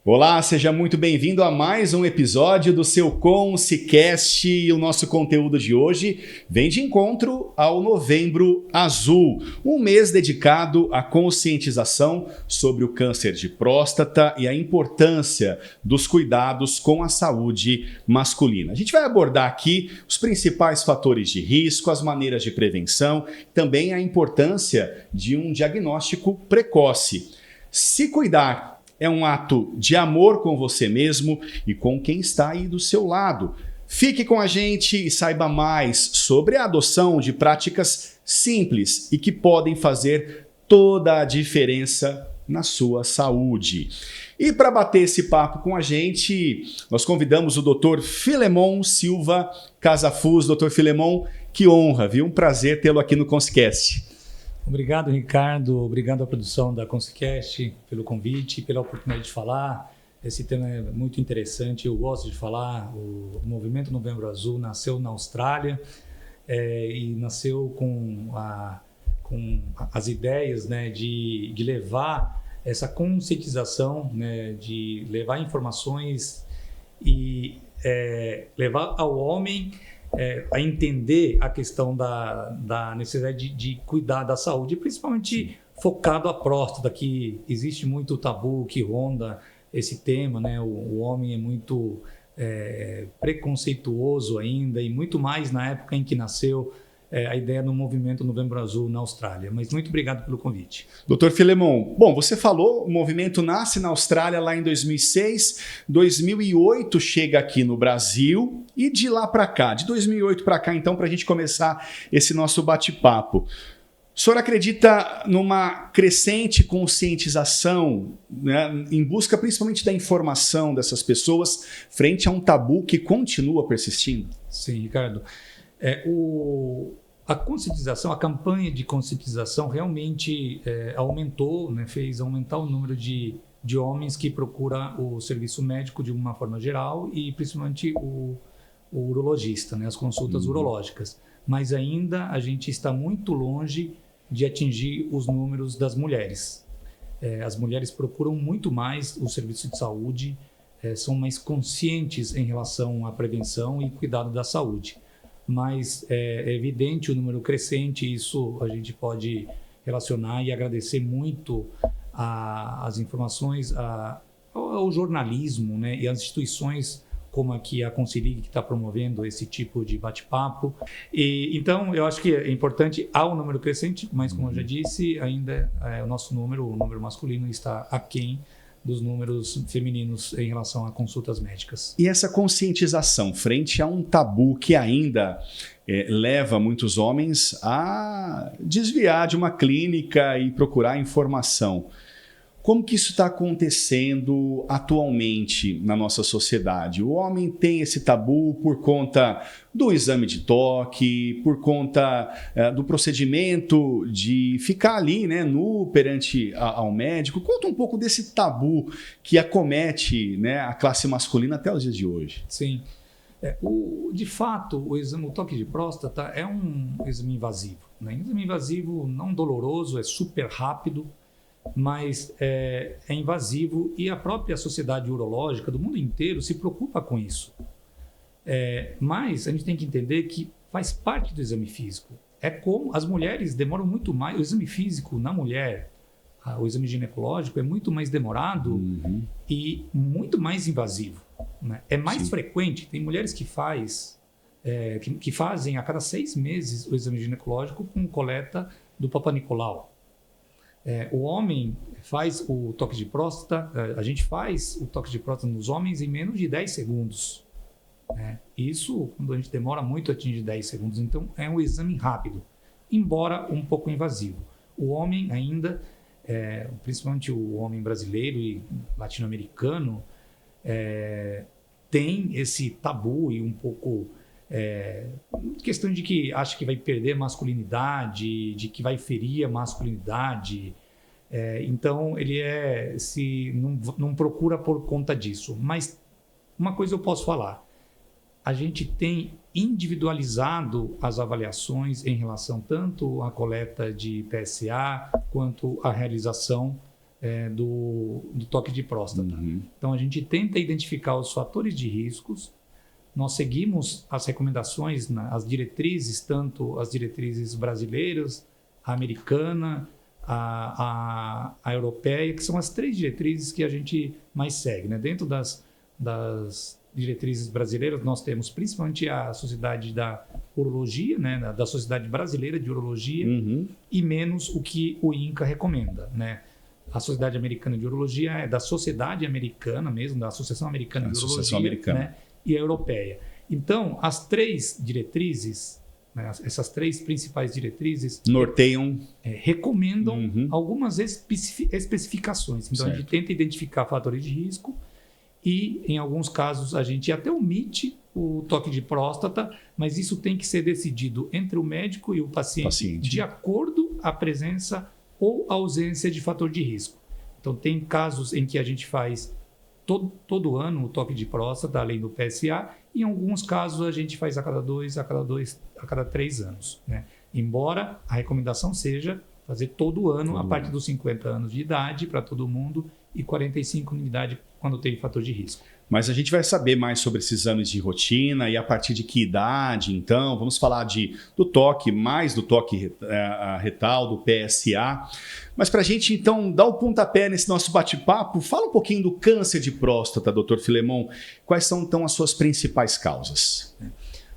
Olá, seja muito bem-vindo a mais um episódio do seu Conscicast. E o nosso conteúdo de hoje vem de encontro ao Novembro Azul, um mês dedicado à conscientização sobre o câncer de próstata e a importância dos cuidados com a saúde masculina. A gente vai abordar aqui os principais fatores de risco, as maneiras de prevenção, também a importância de um diagnóstico precoce. Se cuidar é um ato de amor com você mesmo e com quem está aí do seu lado. Fique com a gente e saiba mais sobre a adoção de práticas simples e que podem fazer toda a diferença na sua saúde. E para bater esse papo com a gente, nós convidamos o Dr. Filemon Silva Casafus. Dr. Filemon, que honra, viu? Um prazer tê-lo aqui no Conscicast. Obrigado, Ricardo. Obrigado à produção da Conscicast pelo convite e pela oportunidade de falar. Esse tema é muito interessante, eu gosto de falar. O Movimento Novembro Azul nasceu na Austrália e nasceu com as ideias, né, de levar essa conscientização, né, de levar informações e levar ao homem a entender a questão da necessidade de cuidar da saúde, principalmente focado à próstata, que existe muito tabu que ronda esse tema, né? O homem é muito preconceituoso ainda, e muito mais na época em que nasceu a ideia do Movimento Novembro Azul na Austrália. Mas muito obrigado pelo convite. Dr. Filemon, bom, você falou, o movimento nasce na Austrália lá em 2006, 2008 chega aqui no Brasil e de lá para cá, de 2008 para cá, então, para a gente começar esse nosso bate-papo. O senhor acredita numa crescente conscientização, né, em busca principalmente da informação dessas pessoas frente a um tabu que continua persistindo? Sim, Ricardo. A conscientização, a campanha de conscientização realmente aumentou, né, fez aumentar o número de homens que procuram o serviço médico de uma forma geral e principalmente o urologista, né, as consultas urológicas. Mas ainda a gente está muito longe de atingir os números das mulheres. As mulheres procuram muito mais o serviço de saúde, são mais conscientes em relação à prevenção e cuidado da saúde. Mas é evidente o número crescente, isso a gente pode relacionar e agradecer muito às informações, ao jornalismo, né, e às instituições como aqui a Consilig, que está promovendo esse tipo de bate-papo. Então, eu acho que é importante, há um número crescente, mas como eu já disse, ainda o nosso número, o número masculino, está aquém dos números femininos em relação a consultas médicas. E essa conscientização frente a um tabu que ainda leva muitos homens a desviar de uma clínica e procurar informação. Como que isso está acontecendo atualmente na nossa sociedade? O homem tem esse tabu por conta do exame de toque, por conta do procedimento de ficar ali, né, nu perante ao médico. Conta um pouco desse tabu que acomete, né, a classe masculina até os dias de hoje. Sim. De fato, o toque de próstata é um exame invasivo, né? Um exame invasivo não doloroso, é super rápido, mas é invasivo, e a própria sociedade urológica do mundo inteiro se preocupa com isso. Mas a gente tem que entender que faz parte do exame físico. É como as mulheres demoram muito mais. O exame físico na mulher, o exame ginecológico, é muito mais demorado e muito mais invasivo, né? É mais frequente. Tem mulheres que fazem a cada 6 meses o exame ginecológico com coleta do Papa Nicolau. O homem faz o toque de próstata, a gente faz o toque de próstata nos homens em menos de 10 segundos. Isso quando a gente demora muito a atingir 10 segundos. Então é um exame rápido, embora um pouco invasivo. O homem ainda, principalmente o homem brasileiro e latino-americano, tem esse tabu e um pouco questão de que acha que vai perder masculinidade, de que vai ferir a masculinidade. Então ele não procura por conta disso. Mas uma coisa eu posso falar: a gente tem individualizado as avaliações em relação tanto à coleta de PSA quanto à realização do toque de próstata. Então, a gente tenta identificar os fatores de riscos. Nós seguimos as recomendações, as diretrizes, tanto as diretrizes brasileiras, a americana, a europeia, que são as 3 diretrizes que a gente mais segue. Né? Dentro das diretrizes brasileiras, nós temos principalmente a Sociedade da Urologia, né? Da Sociedade Brasileira de Urologia, e menos o que o INCA recomenda. Né? A Sociedade Americana de Urologia é da Sociedade Americana mesmo, da Associação Americana de Urologia, né? E a europeia. Então, as 3 diretrizes, né, essas 3 principais diretrizes norteiam, recomendam algumas especificações. Então, certo. A gente tenta identificar fatores de risco e, em alguns casos, a gente até omite o toque de próstata, mas isso tem que ser decidido entre o médico e o paciente. De acordo à presença ou ausência de fator de risco. Então, tem casos em que a gente faz todo ano o toque de próstata, além do PSA, e em alguns casos a gente faz a cada 3 anos. Né? Embora a recomendação seja fazer todo ano, a partir dos 50 anos de idade para todo mundo e 45 de idade quando tem fator de risco. Mas a gente vai saber mais sobre esses exames de rotina e a partir de que idade, então. Vamos falar do toque, mais do toque retal, do PSA. Mas para a gente, então, dar o pontapé nesse nosso bate-papo, fala um pouquinho do câncer de próstata, Dr. Filemon. Quais são, então, as suas principais causas?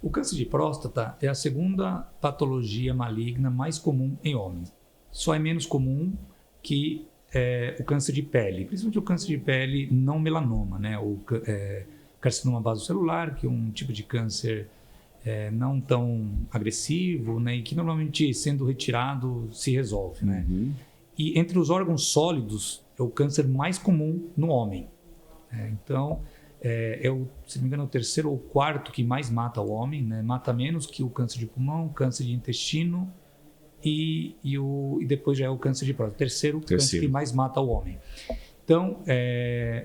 O câncer de próstata é a segunda patologia maligna mais comum em homens. Só é menos comum que o câncer de pele, principalmente o câncer de pele não melanoma, né? O carcinoma basocelular, que é um tipo de câncer não tão agressivo, né? E que normalmente, sendo retirado, se resolve. Né? E entre os órgãos sólidos, é o câncer mais comum no homem. Então, se não me engano, é o 3º ou 4º que mais mata o homem, né? Mata menos que o câncer de pulmão, câncer de intestino, e depois já é o câncer de próstata, 3º câncer que mais mata o homem. Então,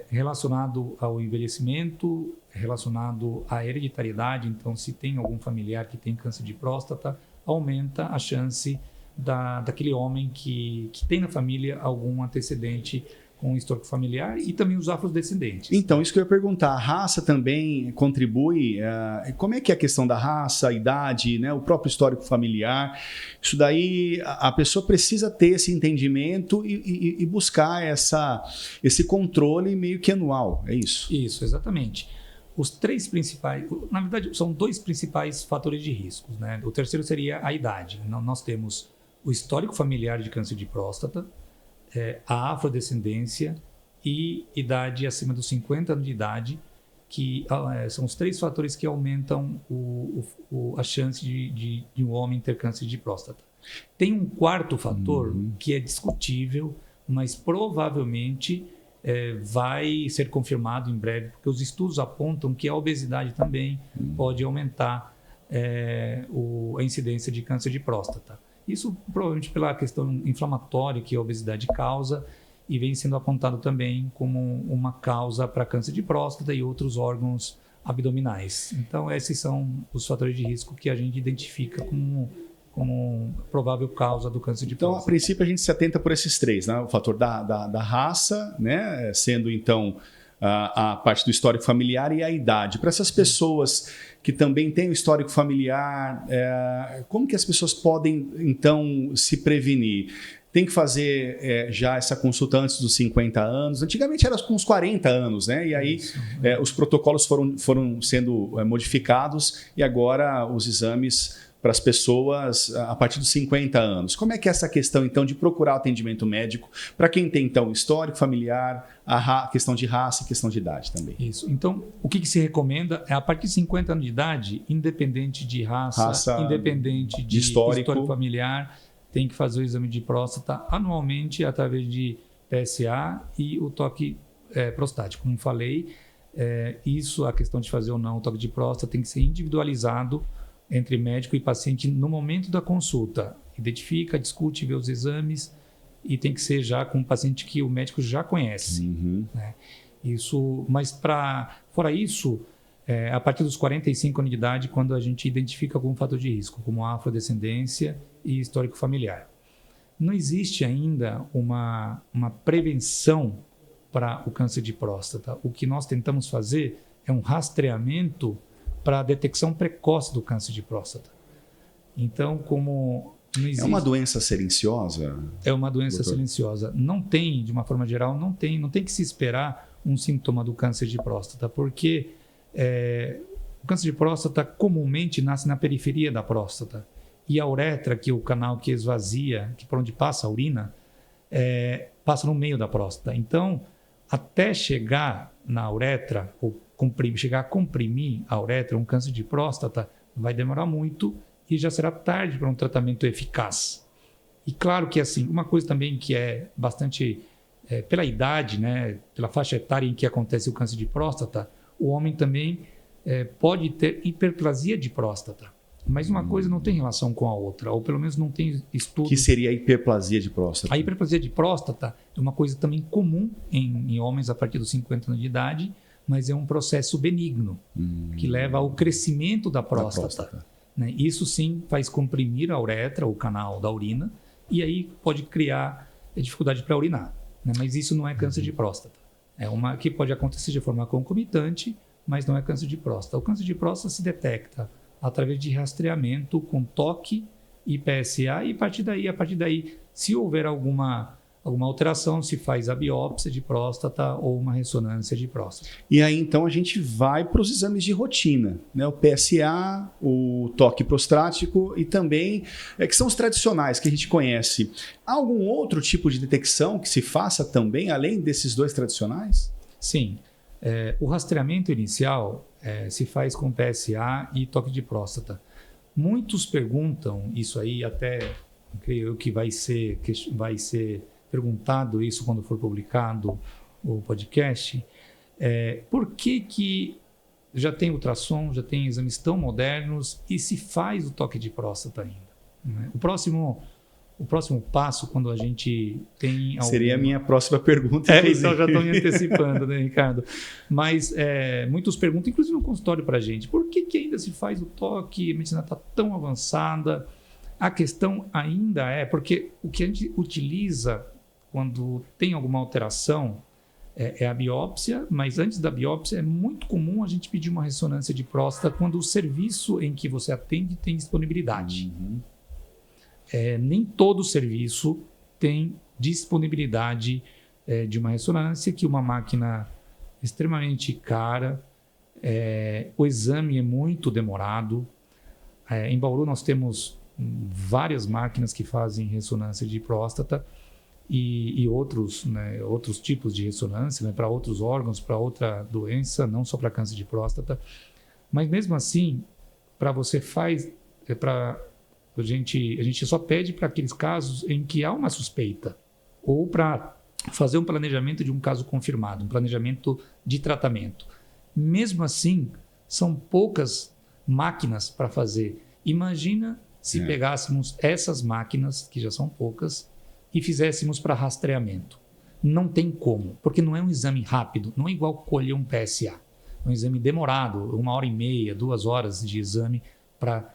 relacionado ao envelhecimento, relacionado à hereditariedade, então se tem algum familiar que tem câncer de próstata, aumenta a chance daquele homem que tem na família algum antecedente com histórico familiar e também os afrodescendentes. Então, isso que eu ia perguntar, a raça também contribui? Como é que é a questão da raça, a idade, né, o próprio histórico familiar? Isso daí, a pessoa precisa ter esse entendimento e buscar esse controle meio que anual, é isso? Isso, exatamente. Os 3 principais, na verdade, são 2 principais fatores de risco. Né? O terceiro seria a idade. Nós temos o histórico familiar de câncer de próstata, a afrodescendência e idade acima dos 50 anos de idade, que são os 3 fatores que aumentam a chance de um homem ter câncer de próstata. Tem um 4º fator que é discutível, mas provavelmente vai ser confirmado em breve, porque os estudos apontam que a obesidade também pode aumentar a incidência de câncer de próstata. Isso provavelmente pela questão inflamatória que a obesidade causa e vem sendo apontado também como uma causa para câncer de próstata e outros órgãos abdominais. Então, esses são os fatores de risco que a gente identifica como provável causa do câncer de próstata. Então, a princípio, a gente se atenta por esses 3, né? O fator da raça, né? Sendo, então, a parte do histórico familiar e a idade. Para essas pessoas que também têm o histórico familiar, como que as pessoas podem, então, se prevenir? Tem que fazer já essa consulta antes dos 50 anos. Antigamente era com uns 40 anos, né? E aí os protocolos foram sendo modificados e agora os exames para as pessoas a partir dos 50 anos. Como é que é essa questão, então, de procurar atendimento médico para quem tem, então, histórico familiar, a questão de raça e questão de idade também? Isso. Então, o que se recomenda é a partir de 50 anos de idade, independente de raça independente de histórico familiar, tem que fazer o exame de próstata anualmente através de PSA e o toque prostático. Como falei, a questão de fazer ou não o toque de próstata tem que ser individualizado entre médico e paciente no momento da consulta. Identifica, discute, vê os exames e tem que ser já com um paciente que o médico já conhece. Né? Mas fora isso, a partir dos 45 anos de idade, quando a gente identifica algum fator de risco, como a afrodescendência e histórico familiar. Não existe ainda uma prevenção para o câncer de próstata. O que nós tentamos fazer é um rastreamento para a detecção precoce do câncer de próstata. Então, como não existe... É uma doença silenciosa? É uma doença doutor? silenciosa. Não tem, de uma forma geral, não tem que se esperar um sintoma do câncer de próstata, porque o câncer de próstata comumente nasce na periferia da próstata. E a uretra, que é o canal que esvazia, que por onde passa a urina, passa no meio da próstata. Então, até chegar na uretra, ou chegar a comprimir a uretra, um câncer de próstata, vai demorar muito e já será tarde para um tratamento eficaz. E claro que assim, uma coisa também que é bastante, pela idade, né, pela faixa etária em que acontece o câncer de próstata, o homem também pode ter hiperplasia de próstata. Mas uma coisa não tem relação com a outra, ou pelo menos não tem estudo. Que seria a hiperplasia de próstata? A hiperplasia de próstata é uma coisa também comum em homens a partir dos 50 anos de idade, mas é um processo benigno, que leva ao crescimento da próstata. Né? Isso sim faz comprimir a uretra, o canal da urina, e aí pode criar dificuldade para urinar. Né? Mas isso não é câncer de próstata. É uma que pode acontecer de forma concomitante, mas não é câncer de próstata. O câncer de próstata se detecta através de rastreamento com toque e PSA, e a partir daí, se houver alguma alteração, se faz a biópsia de próstata ou uma ressonância de próstata. E aí, então, a gente vai para os exames de rotina, né? O PSA, o toque prostático e também, que são os tradicionais que a gente conhece. Há algum outro tipo de detecção que se faça também, além desses dois tradicionais? Sim. O rastreamento inicial se faz com PSA e toque de próstata. Muitos perguntam isso aí, até creio eu que vai ser perguntado isso quando for publicado o podcast. Por que já tem ultrassom, já tem exames tão modernos e se faz o toque de próstata ainda? Né? O próximo passo, quando a gente tem... Seria a minha próxima pergunta. Então já estou me antecipando, né, Ricardo? Mas muitos perguntam, inclusive no consultório para a gente, por que ainda se faz o toque? A medicina está tão avançada. A questão ainda porque o que a gente utiliza quando tem alguma alteração é a biópsia, mas antes da biópsia é muito comum a gente pedir uma ressonância de próstata quando o serviço em que você atende tem disponibilidade. Nem todo serviço tem disponibilidade de uma ressonância, que uma máquina extremamente cara, o exame é muito demorado. Em Bauru nós temos várias máquinas que fazem ressonância de próstata e outros tipos de ressonância, né, para outros órgãos, para outra doença, não só para câncer de próstata. Mas mesmo assim, para você a gente só pede para aqueles casos em que há uma suspeita ou para fazer um planejamento de um caso confirmado, um planejamento de tratamento. Mesmo assim, são poucas máquinas para fazer. Imagina se pegássemos essas máquinas, que já são poucas, e fizéssemos para rastreamento. Não tem como, porque não é um exame rápido, não é igual colher um PSA. É um exame demorado, 1h30, 2 horas de exame para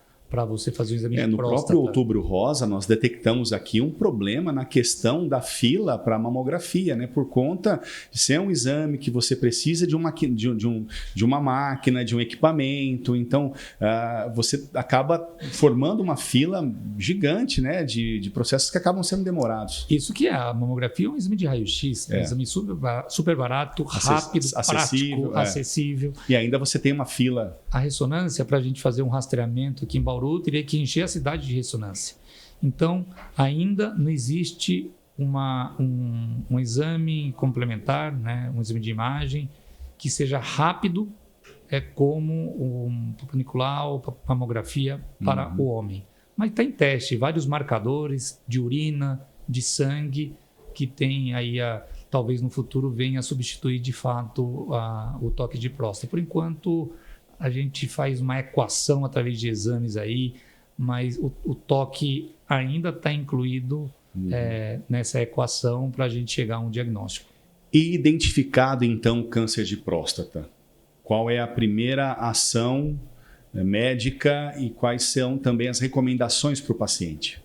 você fazer o exame de no próstata. próprio Outubro Rosa, nós detectamos aqui um problema na questão da fila para a mamografia, né? Por conta de ser um exame que você precisa de uma máquina, de um equipamento. Então, você acaba formando uma fila gigante, né? De processos que acabam sendo demorados. Isso que a mamografia é um exame de raio-x, um exame super barato, rápido, prático, acessível. E ainda você tem uma fila. A ressonância, para a gente fazer um rastreamento aqui em Bauru, teria que encher a cidade de ressonância. Então, ainda não existe um exame complementar, né, um exame de imagem que seja rápido, como o funicular ou a mamografia para o homem. Mas está em teste, vários marcadores de urina, de sangue, que tem aí, talvez no futuro venha a substituir de fato o toque de próstata. Por enquanto, a gente faz uma equação através de exames aí, mas o toque ainda está incluído nessa equação para a gente chegar a um diagnóstico. E identificado, então, câncer de próstata, qual é a primeira ação médica e quais são também as recomendações para o paciente?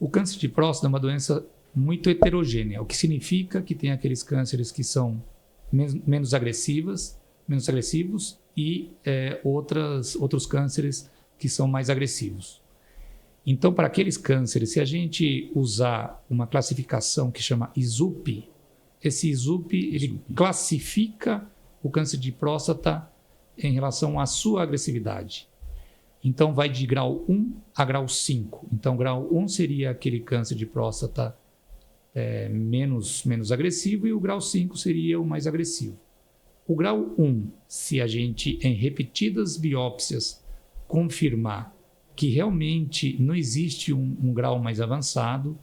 O câncer de próstata é uma doença muito heterogênea, o que significa que tem aqueles cânceres que são menos agressivos e outros cânceres que são mais agressivos. Então, para aqueles cânceres, se a gente usar uma classificação que chama ISUP, esse ISUP ele classifica o câncer de próstata em relação à sua agressividade. Então, vai de grau 1 a grau 5. Então, grau 1 seria aquele câncer de próstata menos agressivo e o grau 5 seria o mais agressivo. O grau 1, se a gente, em repetidas biópsias, confirmar que realmente não existe um grau mais avançado,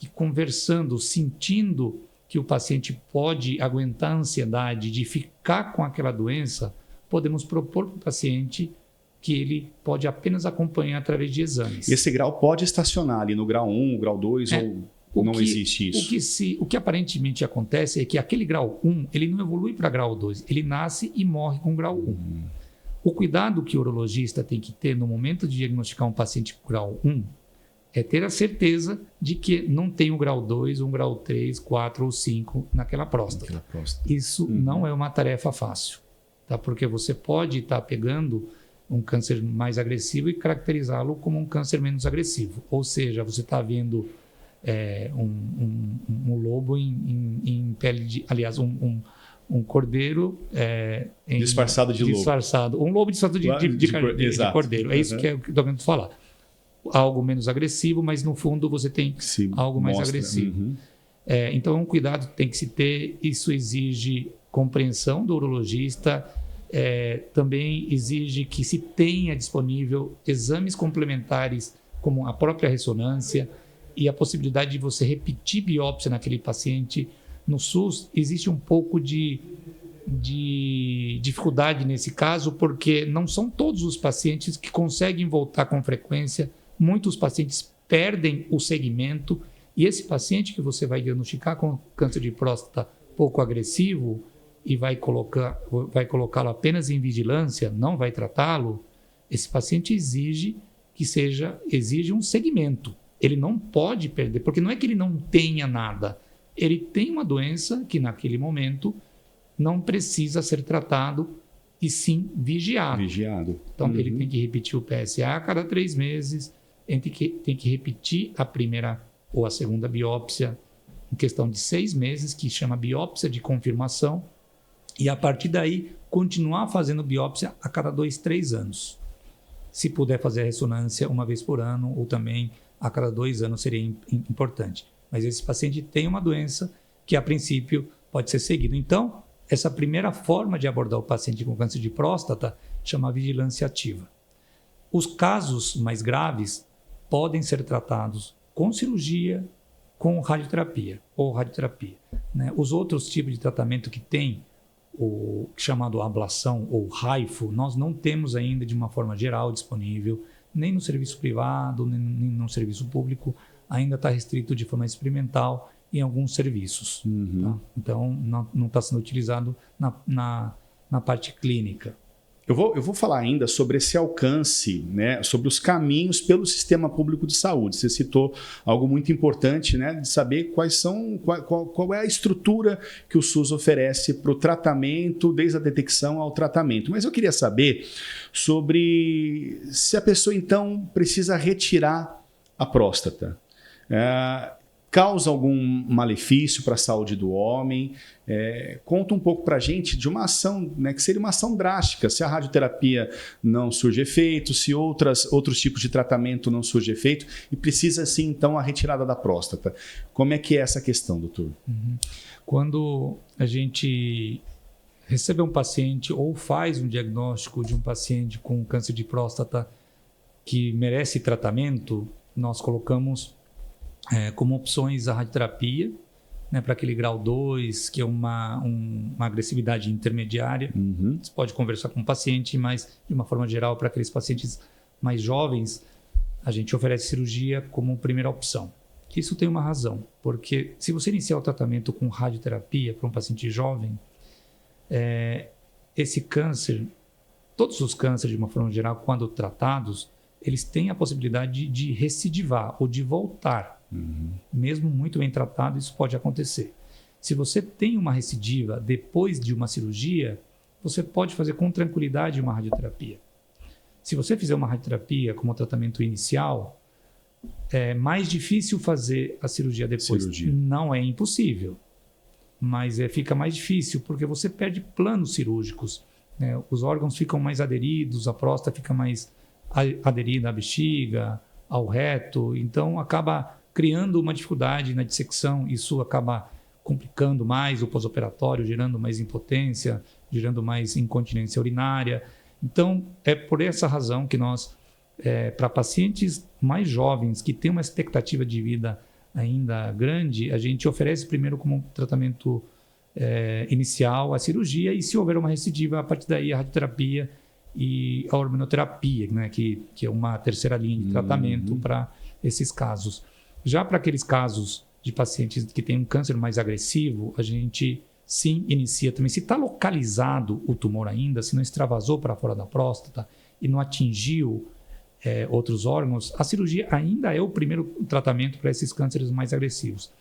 e conversando, sentindo que o paciente pode aguentar a ansiedade de ficar com aquela doença, podemos propor para o paciente que ele pode apenas acompanhar através de exames. E esse grau pode estacionar ali no grau 1, grau 2 ou não existe isso? O que aparentemente acontece é que aquele grau 1 ele não evolui para grau 2, ele nasce e morre com grau 1. O cuidado que o urologista tem que ter no momento de diagnosticar um paciente com grau 1 é ter a certeza de que não tem um grau 2, um grau 3, 4 ou 5 naquela próstata. Isso não é uma tarefa fácil, tá? Porque você pode estar pegando um câncer mais agressivo e caracterizá-lo como um câncer menos agressivo. Ou seja, você está vendo um lobo em pele de... Aliás, um cordeiro disfarçado de lobo. Um lobo disfarçado de cordeiro. É isso que eu estou querendo falar. Algo menos agressivo, mas no fundo você tem algo mais agressivo. Então, um cuidado tem que se ter. Isso exige compreensão do urologista. Também exige que se tenha disponível exames complementares, como a própria ressonância e a possibilidade de você repetir biópsia naquele paciente. No SUS, existe um pouco de dificuldade nesse caso, porque não são todos os pacientes que conseguem voltar com frequência. Muitos pacientes perdem o segmento e esse paciente que você vai diagnosticar com câncer de próstata pouco agressivo e vai colocá-lo apenas em vigilância, não vai tratá-lo, esse paciente exige um segmento. Ele não pode perder, porque não é que ele não tenha nada. Ele tem uma doença que, naquele momento, não precisa ser tratado e sim vigiado. Então, ele tem que repetir o PSA a cada 3 meses, tem que repetir a primeira ou a segunda biópsia em questão de 6 meses, que chama biópsia de confirmação, e, a partir daí, continuar fazendo biópsia a cada 2, 3 anos. Se puder fazer a ressonância uma vez por ano, ou também a cada 2 anos seria importante. Mas esse paciente tem uma doença que, a princípio, pode ser seguido. Então, essa primeira forma de abordar o paciente com câncer de próstata chama vigilância ativa. Os casos mais graves podem ser tratados com cirurgia, com radioterapia ou radioterapia, né? Os outros tipos de tratamento que tem, o chamado ablação ou raifo, nós não temos ainda de uma forma geral disponível, nem no serviço privado, nem no serviço público. Ainda está restrito de forma experimental em alguns serviços. Tá? Então, não está sendo utilizado na parte clínica. Eu vou falar ainda sobre esse alcance, né, sobre os caminhos pelo sistema público de saúde. Você citou algo muito importante, né, de saber qual é a estrutura que o SUS oferece para o tratamento, desde a detecção ao tratamento. Mas eu queria saber sobre se a pessoa, então, precisa retirar a próstata. Causa algum malefício para a saúde do homem? Conta um pouco para a gente de uma ação, né, que seria uma ação drástica, se a radioterapia não surge efeito, se outros tipos de tratamento não surge efeito e precisa, sim, então, a retirada da próstata. Como é que é essa questão, doutor? Quando a gente recebe um paciente ou faz um diagnóstico de um paciente com câncer de próstata que merece tratamento, nós colocamos como opções a radioterapia, né, para aquele grau 2, que é uma agressividade intermediária. Você pode conversar com o paciente, mas, de uma forma geral, para aqueles pacientes mais jovens, a gente oferece cirurgia como primeira opção. Isso tem uma razão, porque se você iniciar o tratamento com radioterapia para um paciente jovem, esse câncer, todos os cânceres, de uma forma geral, quando tratados, eles têm a possibilidade de recidivar ou de voltar. Mesmo muito bem tratado, isso pode acontecer. Se você tem uma recidiva depois de uma cirurgia, você pode fazer com tranquilidade uma radioterapia. Se você fizer uma radioterapia como tratamento inicial, é mais difícil fazer a cirurgia depois. Não é impossível, mas fica mais difícil porque você perde planos cirúrgicos, né? Os órgãos ficam mais aderidos, a próstata fica mais aderida à bexiga, ao reto, então acaba criando uma dificuldade na dissecção, isso acaba complicando mais o pós-operatório, gerando mais impotência, gerando mais incontinência urinária. Então, é por essa razão que nós, para pacientes mais jovens, que têm uma expectativa de vida ainda grande, a gente oferece primeiro como tratamento inicial a cirurgia e, se houver uma recidiva, a partir daí a radioterapia e a hormonoterapia, né, que é uma terceira linha de tratamento para esses casos. Já para aqueles casos de pacientes que têm um câncer mais agressivo, a gente sim inicia também. Se está localizado o tumor ainda, se não extravasou para fora da próstata e não atingiu outros órgãos, a cirurgia ainda é o primeiro tratamento para esses cânceres mais agressivos.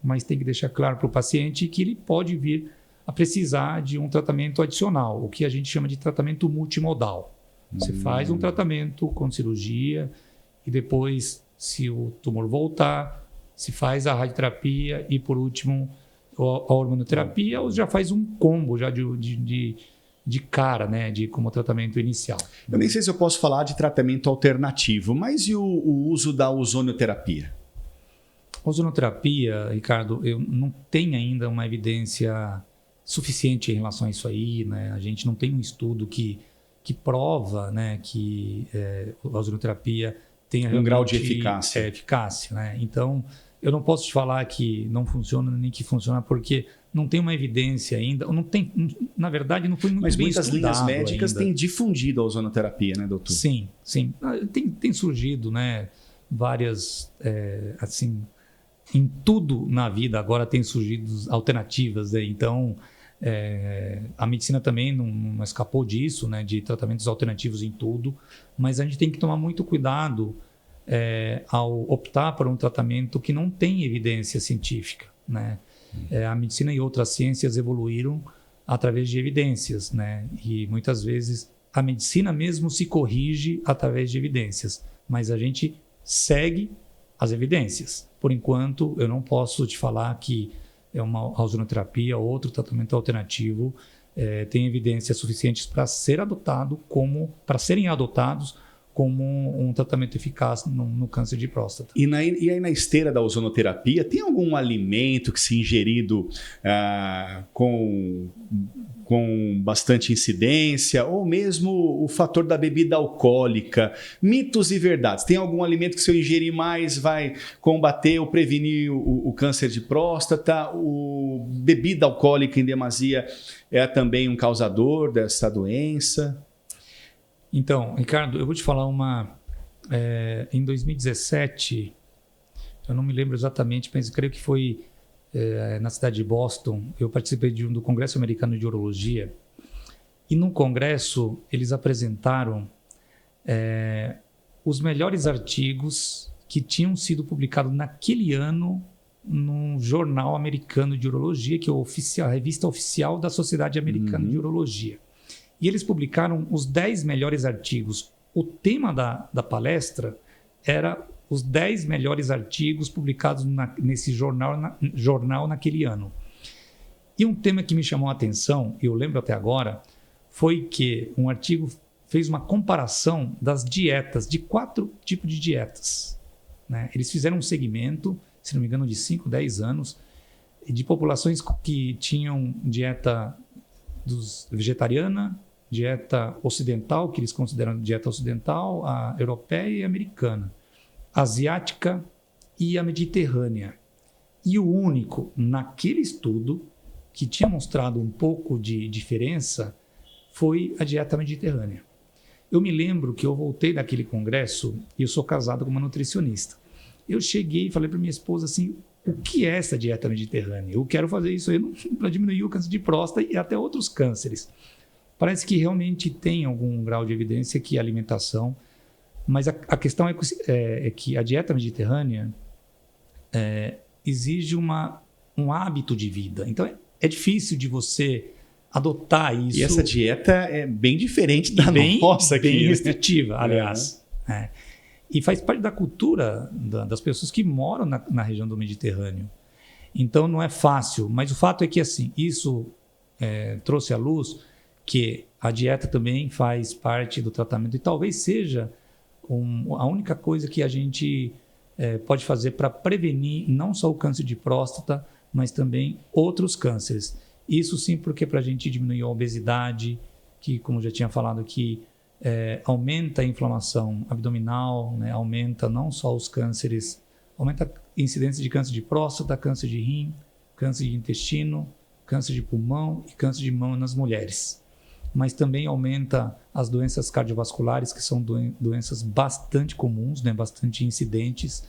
Mas tem que deixar claro para o paciente que ele pode vir a precisar de um tratamento adicional, o que a gente chama de tratamento multimodal. Você faz um tratamento com cirurgia e depois, se o tumor voltar, se faz a radioterapia e, por último, a hormonoterapia, ou já faz um combo já de cara, né, como tratamento inicial. Eu nem sei se eu posso falar de tratamento alternativo, mas e o uso da ozonioterapia? A ozonoterapia, Ricardo, eu não tenho ainda uma evidência suficiente em relação a isso aí, né? A gente não tem um estudo que prova, né, que a ozonoterapia tenha um grau de eficácia. Eficácia, né? Então, eu não posso te falar que não funciona nem que funciona porque não tem uma evidência ainda. Não tem, na verdade, não foi muito bem estudado. Mas muitas linhas médicas têm difundido a ozonoterapia, né, doutor? Sim, sim. Tem surgido, né, várias, assim, em tudo na vida agora tem surgido alternativas, né? Então, a medicina também não escapou disso, né, de tratamentos alternativos em tudo, mas a gente tem que tomar muito cuidado ao optar por um tratamento que não tem evidência científica, né? A medicina e outras ciências evoluíram através de evidências, né? E muitas vezes a medicina mesmo se corrige através de evidências, mas a gente segue as evidências. Por enquanto, eu não posso te falar que uma ozonoterapia ou outro tratamento alternativo tem evidências suficientes para serem adotados como um tratamento eficaz no câncer de próstata. E aí na esteira da ozonoterapia, tem algum alimento que se ingerido com bastante incidência, ou mesmo o fator da bebida alcoólica? Mitos e verdades. Tem algum alimento que, se eu ingerir mais, vai combater ou prevenir o câncer de próstata? Bebida alcoólica em demasia é também um causador dessa doença? Então, Ricardo, eu vou te falar em 2017, eu não me lembro exatamente, mas creio que foi na cidade de Boston. Eu participei do Congresso Americano de Urologia, e no congresso eles apresentaram os melhores artigos que tinham sido publicados naquele ano no Jornal Americano de Urologia, que é a revista oficial da Sociedade Americana de Urologia. E eles publicaram os 10 melhores artigos. O tema da palestra era os 10 melhores artigos publicados nesse jornal naquele ano. E um tema que me chamou a atenção, e eu lembro até agora, foi que um artigo fez uma comparação das dietas, de 4 tipos de dietas, né? Eles fizeram um segmento, se não me engano, de 5, 10 anos, de populações que tinham dieta vegetariana, dieta ocidental, que eles consideram dieta ocidental, a europeia e a americana, asiática e a mediterrânea. E o único naquele estudo que tinha mostrado um pouco de diferença foi a dieta mediterrânea. Eu me lembro que eu voltei daquele congresso e eu sou casado com uma nutricionista. Eu cheguei e falei para minha esposa assim: o que é essa dieta mediterrânea? Eu quero fazer isso aí para diminuir o câncer de próstata e até outros cânceres. Parece que realmente tem algum grau de evidência que a alimentação... Mas a questão é que a dieta mediterrânea, exige um hábito de vida. Então, é difícil de você adotar isso. E essa dieta é bem diferente da nossa aqui. Bem restritiva, aliás. E faz parte da cultura das pessoas que moram na região do Mediterrâneo. Então, não é fácil. Mas o fato é que, assim, isso trouxe à luz que a dieta também faz parte do tratamento. E talvez seja a única coisa que a gente pode fazer para prevenir não só o câncer de próstata, mas também outros cânceres. Isso sim, porque para a gente diminuir a obesidade, que, como já tinha falado aqui, aumenta a inflamação abdominal, né? Aumenta não só os cânceres, aumenta a incidência de câncer de próstata, câncer de rim, câncer de intestino, câncer de pulmão e câncer de mama nas mulheres. Mas também aumenta as doenças cardiovasculares, que são doenças bastante comuns, né? Bastante incidentes.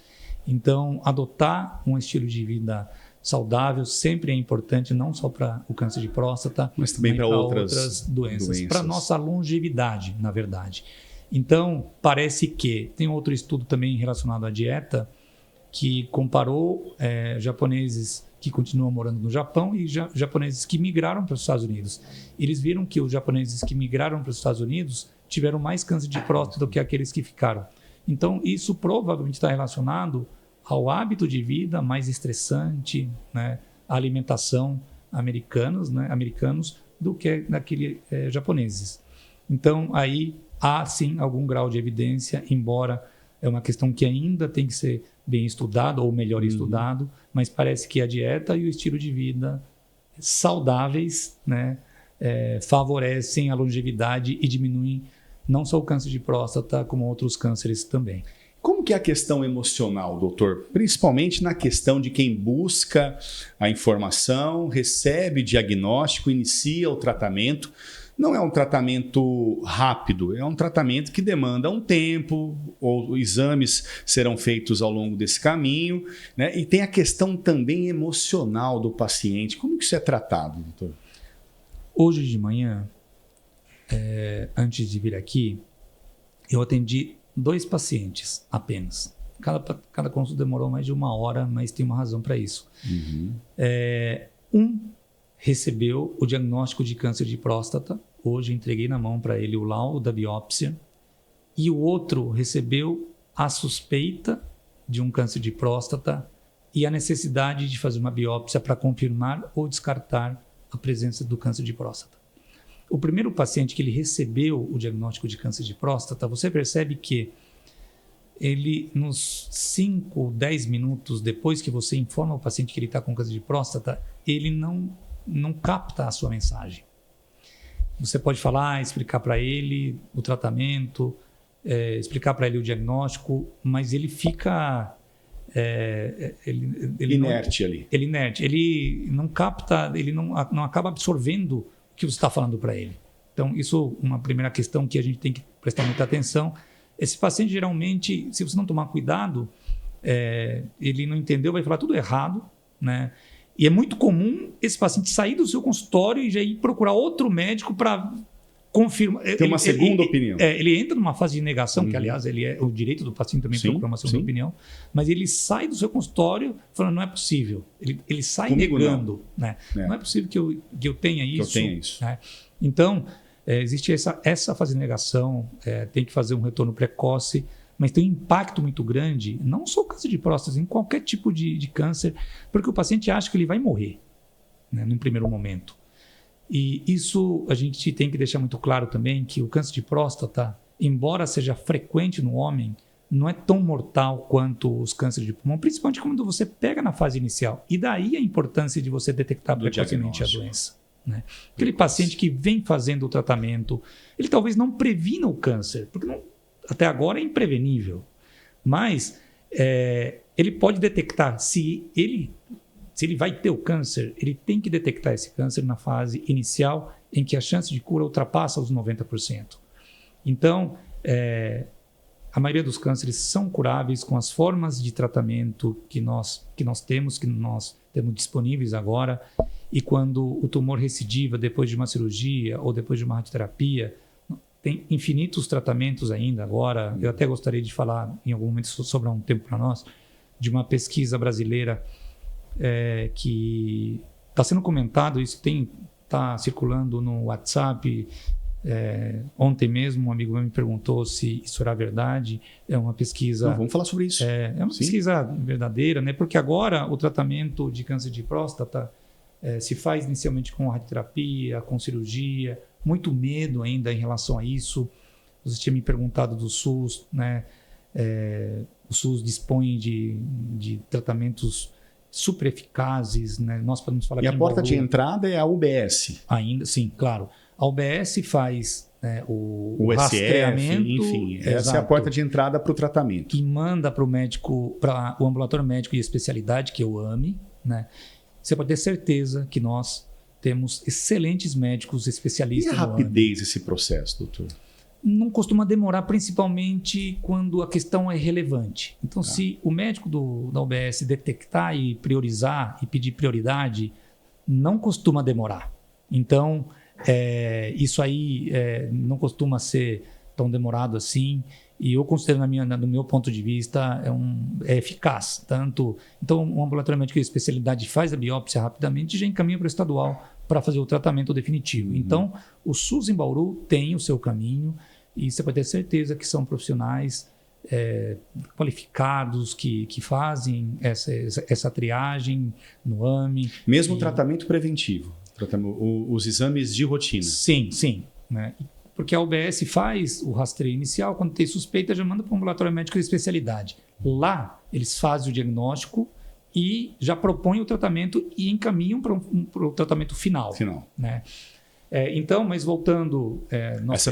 Então, adotar um estilo de vida saudável sempre é importante, não só para o câncer de próstata, mas também para outras doenças. Para a nossa longevidade, na verdade. Então, parece que tem outro estudo também relacionado à dieta, que comparou japoneses que continuam morando no Japão e japoneses que migraram para os Estados Unidos. Eles viram que os japoneses que migraram para os Estados Unidos tiveram mais câncer de próstata do que aqueles que ficaram. Então, isso provavelmente está relacionado ao hábito de vida mais estressante, né, a alimentação americanos do que daqueles japoneses. Então, aí há sim algum grau de evidência, embora é uma questão que ainda tem que ser bem estudado, ou melhor estudado, mas parece que a dieta e o estilo de vida saudáveis, né, favorecem a longevidade e diminuem não só o câncer de próstata, como outros cânceres também. Como que é a questão emocional, doutor? Principalmente na questão de quem busca a informação, recebe diagnóstico, inicia o tratamento. Não é um tratamento rápido, é um tratamento que demanda um tempo, ou exames serão feitos ao longo desse caminho, né? E tem a questão também emocional do paciente. Como que isso é tratado, doutor? Hoje de manhã, antes de vir aqui, eu atendi 2 pacientes apenas. Cada consulta demorou mais de 1 hora, mas tem uma razão para isso. Um recebeu o diagnóstico de câncer de próstata. Hoje entreguei na mão para ele o laudo da biópsia. E o outro recebeu a suspeita de um câncer de próstata e a necessidade de fazer uma biópsia para confirmar ou descartar a presença do câncer de próstata. O primeiro paciente que ele recebeu o diagnóstico de câncer de próstata, você percebe que ele, nos 5, 10 minutos depois que você informa o paciente que ele está com câncer de próstata, ele não capta a sua mensagem. Você pode falar, explicar para ele o tratamento, explicar para ele o diagnóstico, mas ele fica... ele inerte ali. Ele inerte. Ele não capta, ele não acaba absorvendo o que você está falando para ele. Então, isso é uma primeira questão que a gente tem que prestar muita atenção. Esse paciente, geralmente, se você não tomar cuidado, ele não entendeu, vai falar tudo errado, né? E é muito comum esse paciente sair do seu consultório e já ir procurar outro médico para confirmar. Tem uma segunda opinião. Ele entra numa fase de negação, que, aliás, ele é o direito do paciente também procurar uma segunda opinião, mas ele sai do seu consultório falando, não é possível. Ele sai comigo negando. Não. Né? Não é possível que eu tenha isso. Né? Então, existe essa fase de negação, tem que fazer um retorno precoce, mas tem um impacto muito grande, não só o câncer de próstata, em qualquer tipo de câncer, porque o paciente acha que ele vai morrer, né, num primeiro momento. E isso a gente tem que deixar muito claro também, que o câncer de próstata, embora seja frequente no homem, não é tão mortal quanto os cânceres de pulmão, principalmente quando você pega na fase inicial. E daí a importância de você detectar precocemente a doença. Né? Aquele paciente que vem fazendo o tratamento, ele talvez não previna o câncer, porque até agora é imprevenível, mas ele pode detectar, se ele vai ter o câncer, ele tem que detectar esse câncer na fase inicial, em que a chance de cura ultrapassa os 90%. Então, a maioria dos cânceres são curáveis com as formas de tratamento que nós temos disponíveis agora, e quando o tumor recidiva depois de uma cirurgia ou depois de uma radioterapia, tem infinitos tratamentos ainda agora. Eu até gostaria de falar em algum momento, sobrar um tempo para nós, de uma pesquisa brasileira que está sendo comentado, isso está circulando no WhatsApp. Ontem mesmo um amigo meu me perguntou se isso era verdade. É uma pesquisa... Não, vamos falar sobre isso. É uma pesquisa verdadeira, né? Porque agora o tratamento de câncer de próstata se faz inicialmente com radioterapia, com cirurgia, muito medo ainda em relação a isso. Você tinha me perguntado do SUS, né? O SUS dispõe de tratamentos super eficazes, né? Nós podemos falar e a porta de entrada é a UBS. Ainda, sim, claro. A UBS faz o rastreamento, enfim, essa é a porta de entrada para o tratamento. E manda para o médico, para o ambulatório médico de especialidade, que é o AME, né? Você pode ter certeza que nós temos excelentes médicos especialistas. E a rapidez desse processo, doutor? Não costuma demorar, principalmente quando a questão é relevante. Então, se o médico da UBS detectar e priorizar e pedir prioridade, não costuma demorar. Então, isso aí não costuma ser tão demorado assim. E eu considero, no meu ponto de vista, é eficaz. Então, o ambulatório médico de especialidade faz a biópsia rapidamente e já encaminha para o estadual para fazer o tratamento definitivo. Então, o SUS em Bauru tem o seu caminho e você pode ter certeza que são profissionais qualificados que fazem essa triagem no AME. Mesmo o tratamento preventivo, os exames de rotina. Sim, sim. Né? Porque a UBS faz o rastreio inicial, quando tem suspeita, já manda para o ambulatório médico de especialidade. Lá, eles fazem o diagnóstico e já propõem o tratamento e encaminham para o tratamento final. Né? Então, mas voltando...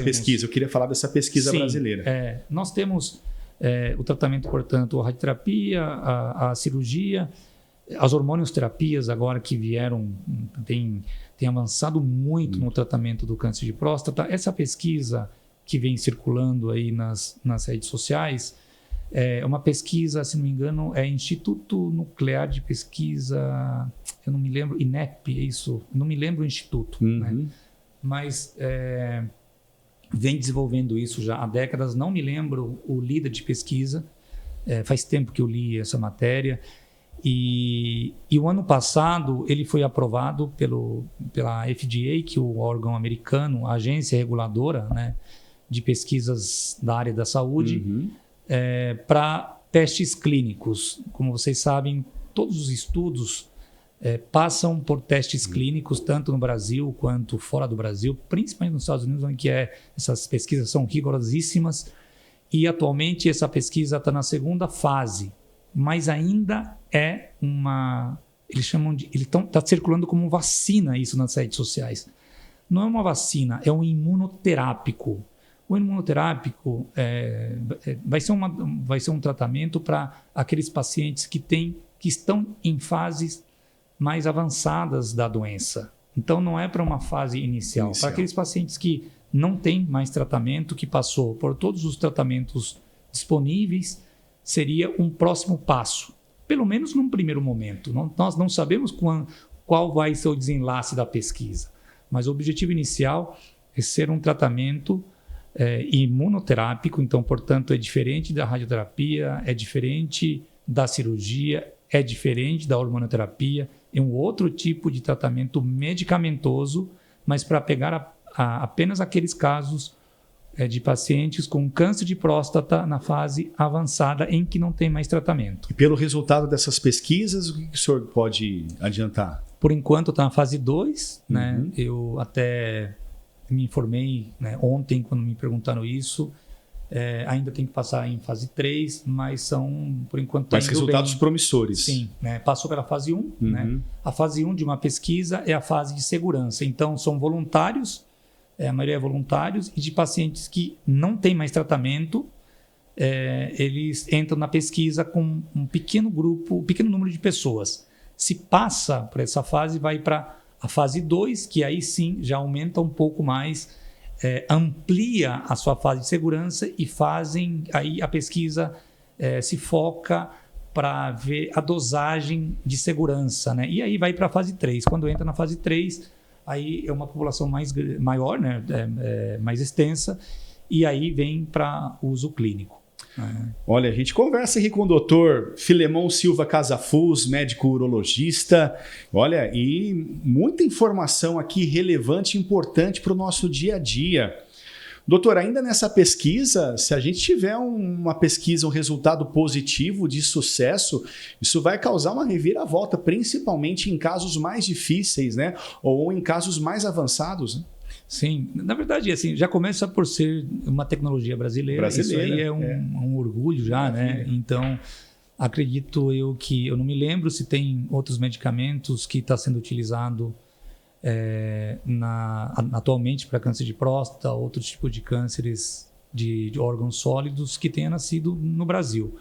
pesquisa, eu queria falar dessa pesquisa brasileira. Nós temos o tratamento, portanto, a radioterapia, a cirurgia, as hormônios-terapias agora que vieram, tem avançado muito no tratamento do câncer de próstata. Essa pesquisa que vem circulando aí nas redes sociais é uma pesquisa, se não me engano, é Instituto Nuclear de Pesquisa, eu não me lembro, INEP, é isso? Não me lembro o instituto, né? Mas vem desenvolvendo isso já há décadas. Não me lembro o líder de pesquisa, faz tempo que eu li essa matéria. E o ano passado ele foi aprovado pela FDA, que é o órgão americano, a agência reguladora, né, de pesquisas da área da saúde, para testes clínicos. Como vocês sabem, todos os estudos passam por testes clínicos, tanto no Brasil quanto fora do Brasil, principalmente nos Estados Unidos, onde essas pesquisas são rigorosíssimas. E atualmente essa pesquisa está na segunda fase, mas ainda eles chamam de... Está circulando como vacina isso nas redes sociais. Não é uma vacina, é um imunoterápico. O imunoterápico vai ser um tratamento para aqueles pacientes que estão em fases mais avançadas da doença. Então, não é para uma fase inicial. Para aqueles pacientes que não têm mais tratamento, que passou por todos os tratamentos disponíveis, seria um próximo passo. Pelo menos num primeiro momento. Nós não sabemos qual vai ser o desenlace da pesquisa. Mas o objetivo inicial é ser um tratamento imunoterápico. Então, portanto, é diferente da radioterapia, é diferente da cirurgia, é diferente da hormonoterapia. É um outro tipo de tratamento medicamentoso, mas para pegar apenas aqueles casos de pacientes com câncer de próstata na fase avançada em que não tem mais tratamento. E pelo resultado dessas pesquisas, o que o senhor pode adiantar? Por enquanto está na fase 2, né? Eu até me informei, né, ontem quando me perguntaram isso. Ainda tem que passar em fase 3, mas por enquanto... Mas resultados promissores. Sim, né? Passou pela fase 1. Né? A fase 1 de uma pesquisa é a fase de segurança. Então, são voluntários, a maioria é voluntários, e de pacientes que não têm mais tratamento, eles entram na pesquisa com um pequeno número de pessoas. Se passa por essa fase, vai para a fase 2, que aí sim já aumenta um pouco mais, amplia a sua fase de segurança e aí a pesquisa se foca para ver a dosagem de segurança, né? E aí vai para a fase 3. Quando entra na fase 3, aí é uma população maior, né? Mais extensa, e aí vem para uso clínico. Olha, a gente conversa aqui com o doutor Filemon Silva Casafuz, médico urologista. Olha, e muita informação aqui relevante e importante para o nosso dia a dia. Doutor, ainda nessa pesquisa, se a gente tiver uma pesquisa, um resultado positivo de sucesso, isso vai causar uma reviravolta, principalmente em casos mais difíceis, né? Ou em casos mais avançados, né? Sim, na verdade, assim, já começa por ser uma tecnologia brasileira. Isso aí é um orgulho já, né? Então, acredito eu que, eu não me lembro se tem outros medicamentos que está sendo utilizado atualmente para câncer de próstata, outro tipo de cânceres de órgãos sólidos que tenha nascido no Brasil.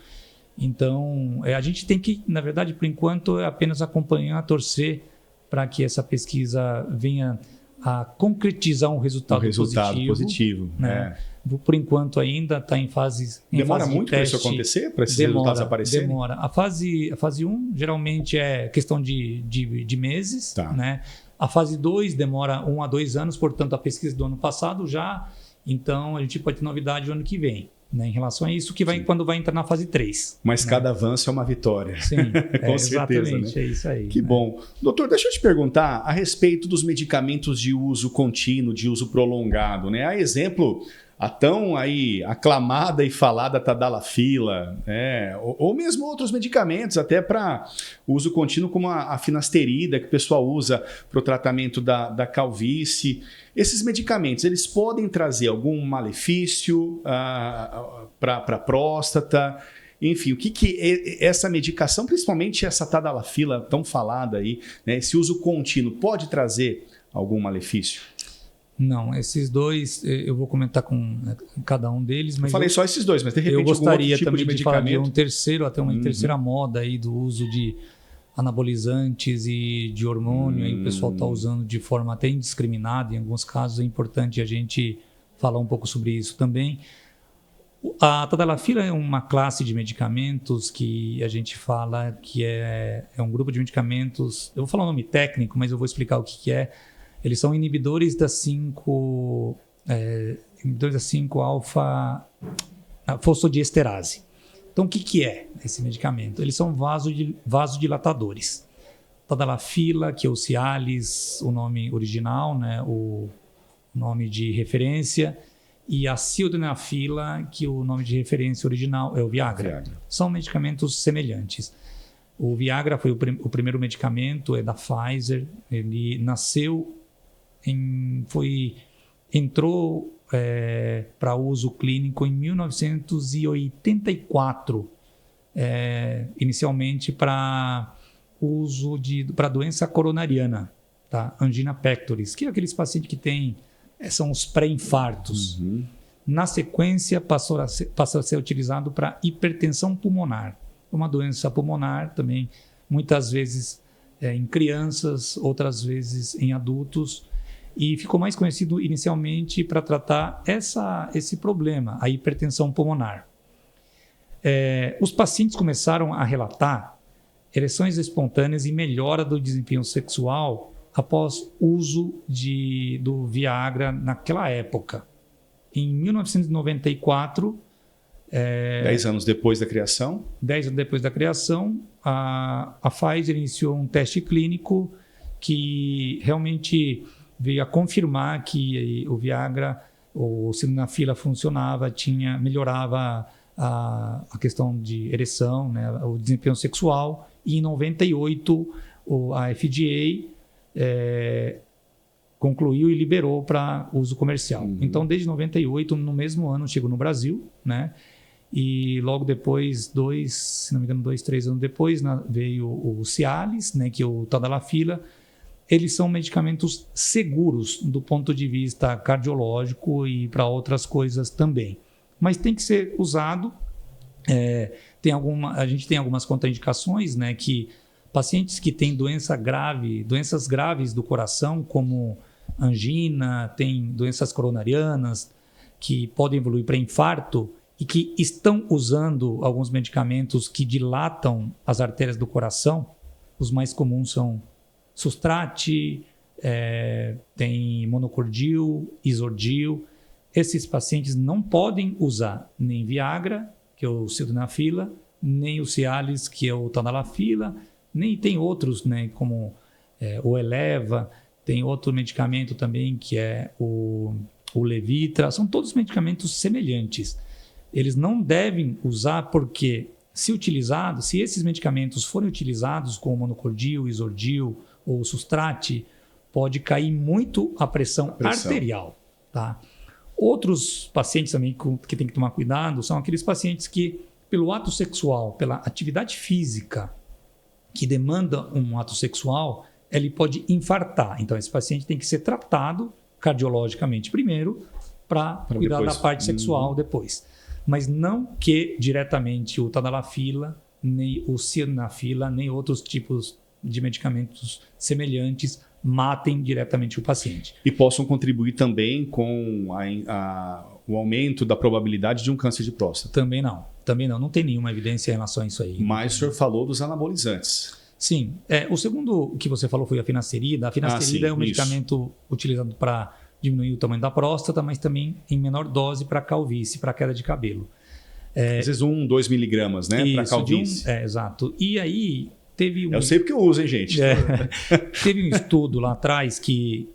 Então, a gente tem que, na verdade, por enquanto, apenas acompanhar, torcer para que essa pesquisa venha a concretizar um resultado positivo, né? Por enquanto ainda está em fase Demora fase muito para isso acontecer, para esses resultados aparecerem? Demora. A fase 1 geralmente é questão de meses, tá, né? A fase 2 demora 1 a 2 anos, portanto a pesquisa do ano passado já, então a gente pode ter novidade no ano que vem, né, em relação a isso, que vai quando vai entrar na fase 3. Mas né? Cada avanço é uma vitória. Sim, com certeza. Exatamente, Né? é isso aí. Que bom. Doutor, deixa eu te perguntar a respeito dos medicamentos de uso contínuo, de uso prolongado, né? A exemplo, a tão aí aclamada e falada Tadalafila, né? Ou mesmo outros medicamentos, até para uso contínuo, como a finasterida, que o pessoal usa para o tratamento da calvície. Esses medicamentos, eles podem trazer algum malefício para a próstata? Enfim, o que essa medicação, principalmente essa Tadalafila tão falada aí, né? Esse uso contínuo, pode trazer algum malefício? Não, esses dois eu vou comentar com cada um deles, mas eu falei só esses dois, mas de repente eu gostaria algum outro tipo também de falar de um terceiro, até uma terceira moda aí do uso de anabolizantes e de hormônio. Aí o pessoal está usando de forma até indiscriminada, em alguns casos é importante a gente falar um pouco sobre isso também. A Tadalafila é uma classe de medicamentos que a gente fala que é um grupo de medicamentos, eu vou falar o nome técnico, mas eu vou explicar o que é. Eles são inibidores da 5-alfa-fosfodiesterase. Então, o que é esse medicamento? Eles são vasodilatadores. Tadalafila, que é o Cialis, o nome original, né, o nome de referência, e a sildenafila, que o nome de referência original é o Viagra. São medicamentos semelhantes. O Viagra foi o primeiro medicamento, é da Pfizer. Ele nasceu, entrou para uso clínico em 1984, inicialmente para uso para doença coronariana, tá? Angina pectoris, que é aqueles pacientes que são os pré-infartos. Na sequência, passou a ser utilizado para hipertensão pulmonar, uma doença pulmonar também, muitas vezes em crianças, outras vezes em adultos, e ficou mais conhecido inicialmente para tratar esse problema, a hipertensão pulmonar. Os pacientes começaram a relatar ereções espontâneas e melhora do desempenho sexual após uso do Viagra naquela época. Em 1994... 10 anos depois da criação? 10 anos depois da criação, a Pfizer iniciou um teste clínico que realmente veio a confirmar que o Viagra, o sildenafila funcionava, melhorava a questão de ereção, né, o desempenho sexual. E em 98, a FDA concluiu e liberou para uso comercial. Então, desde 98, no mesmo ano, chegou no Brasil, né? E logo depois, 3 anos depois, veio o Cialis, né, que é o Tadalafila. Eles são medicamentos seguros do ponto de vista cardiológico e para outras coisas também. Mas tem que ser usado. A gente tem algumas contraindicações, né, que pacientes que têm doenças graves do coração, como angina, tem doenças coronarianas, que podem evoluir para infarto, e que estão usando alguns medicamentos que dilatam as artérias do coração. Os mais comuns são Sustrate, tem monocordil, isordil. Esses pacientes não podem usar nem Viagra, que é o sildenafila, nem o Cialis, que é o tadalafila, nem tem outros, né, como o Eleva, tem outro medicamento também que é o Levitra, são todos medicamentos semelhantes. Eles não devem usar porque, se esses medicamentos forem utilizados com monocordil, isordil ou sustrate, pode cair muito a pressão arterial. Tá? Outros pacientes também que tem que tomar cuidado são aqueles pacientes que, pelo ato sexual, pela atividade física que demanda um ato sexual, ele pode infartar. Então, esse paciente tem que ser tratado cardiologicamente primeiro para cuidar depois, da parte sexual depois. Mas não que diretamente o tadalafila, nem o sildenafila, nem outros tipos de medicamentos semelhantes matem diretamente o paciente. E possam contribuir também com o aumento da probabilidade de um câncer de próstata. Também não. Não tem nenhuma evidência em relação a isso aí. Mas o senhor falou dos anabolizantes. Sim. O segundo que você falou foi a finasterida. A finasterida é um medicamento utilizado para diminuir o tamanho da próstata, mas também em menor dose para calvície, para queda de cabelo. Às vezes 2 miligramas, né? Para calvície. Exato. E aí teve Eu sei porque eu uso, hein, gente? Teve um estudo lá atrás que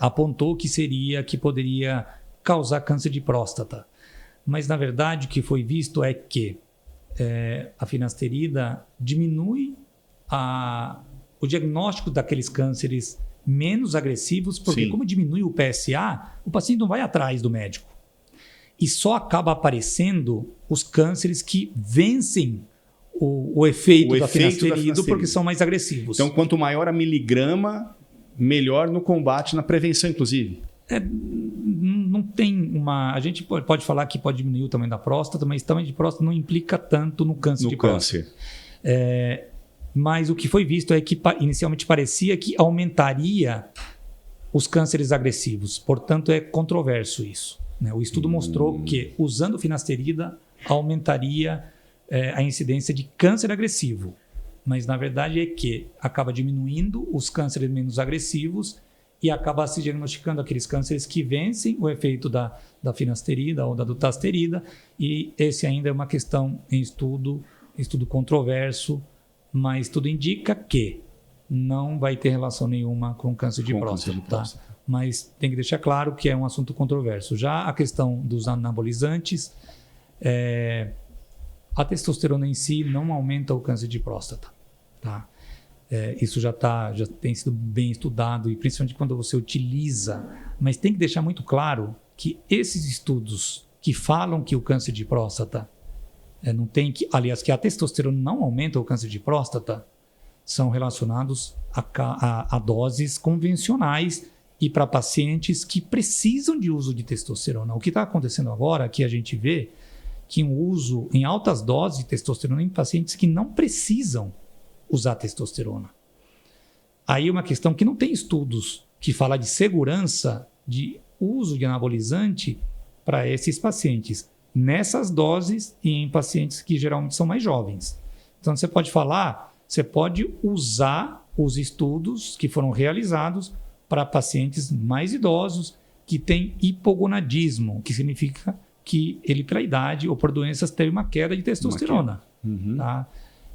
apontou que poderia causar câncer de próstata. Mas, na verdade, o que foi visto é que a finasterida diminui o diagnóstico daqueles cânceres menos agressivos, porque como diminui o PSA, o paciente não vai atrás do médico. E só acaba aparecendo os cânceres que vencem o efeito da finasterida, porque são mais agressivos. Então, quanto maior a miligrama, melhor no combate, na prevenção, inclusive. Não tem uma... A gente pode falar que pode diminuir o tamanho da próstata, mas o tamanho de próstata não implica tanto no câncer de próstata. Mas o que foi visto é que inicialmente parecia que aumentaria os cânceres agressivos. Portanto, é controverso isso. Né? O estudo mostrou que, usando finasterida, aumentaria a incidência de câncer agressivo. Mas, na verdade, é que acaba diminuindo os cânceres menos agressivos e acaba se diagnosticando aqueles cânceres que vencem o efeito da finasterida ou da dutasterida. E esse ainda é uma questão em estudo controverso, mas tudo indica que não vai ter relação nenhuma com câncer de próstata. Tá? Mas tem que deixar claro que é um assunto controverso. Já a questão dos anabolizantes, a testosterona em si não aumenta o câncer de próstata. Tá? Isso já tem sido bem estudado, e principalmente quando você utiliza. Mas tem que deixar muito claro que esses estudos que falam que o câncer de próstata que a testosterona não aumenta o câncer de próstata, são relacionados a doses convencionais e para pacientes que precisam de uso de testosterona. O que está acontecendo agora, que a gente vê que um uso em altas doses de testosterona em pacientes que não precisam usar testosterona. Aí uma questão que não tem estudos que fala de segurança de uso de anabolizante para esses pacientes, nessas doses e em pacientes que geralmente são mais jovens. Então, você pode usar os estudos que foram realizados para pacientes mais idosos que têm hipogonadismo, que significa que ele, pela idade ou por doenças, teve uma queda de testosterona. Tá?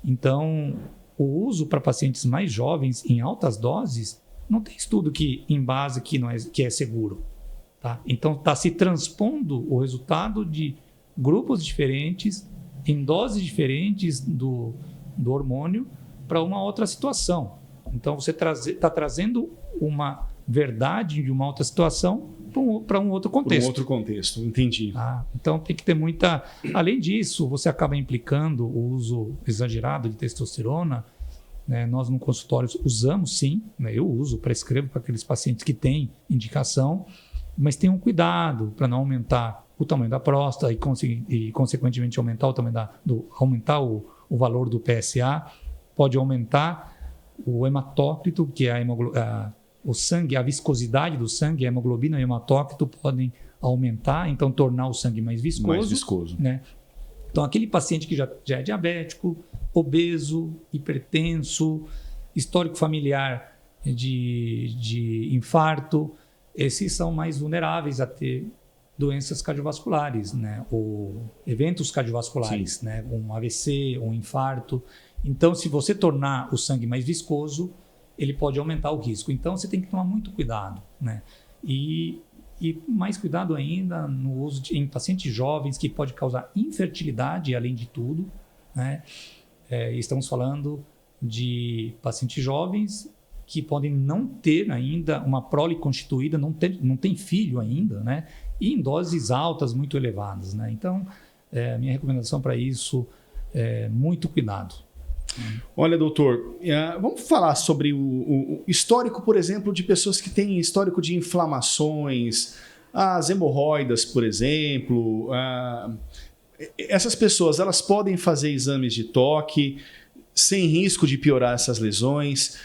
Então, o uso para pacientes mais jovens em altas doses, não tem estudo que embase que é seguro. Tá? Então, está se transpondo o resultado de grupos diferentes, em doses diferentes do hormônio, para uma outra situação. Então, você está trazendo uma verdade de uma outra situação para um outro contexto. Para um outro contexto, entendi. Então, tem que ter muita... Além disso, você acaba implicando o uso exagerado de testosterona. Né? Nós, no consultório, usamos sim, né? Eu uso, prescrevo para aqueles pacientes que têm indicação, mas tenham cuidado para não aumentar o tamanho da próstata e consequentemente, aumentar o tamanho aumentar o valor do PSA. Pode aumentar o hematócrito, que é o sangue, a viscosidade do sangue, a hemoglobina e o hematócrito podem aumentar, então tornar o sangue mais viscoso. Mais viscoso. Né? Então, aquele paciente que já é diabético, obeso, hipertenso, histórico familiar de infarto, esses são mais vulneráveis a ter doenças cardiovasculares, né? Ou eventos cardiovasculares, né? Um AVC, um infarto. Então, se você tornar o sangue mais viscoso, ele pode aumentar o risco. Então, você tem que tomar muito cuidado, né? E mais cuidado ainda no uso em pacientes jovens, que pode causar infertilidade, além de tudo, né? Estamos falando de pacientes jovens que podem não ter ainda uma prole constituída, não tem filho ainda, né? E em doses altas, muito elevadas, né? Então, a minha recomendação para isso é muito cuidado. Olha, doutor, vamos falar sobre o histórico, por exemplo, de pessoas que têm histórico de inflamações, as hemorroidas, por exemplo. Essas pessoas, elas podem fazer exames de toque sem risco de piorar essas lesões.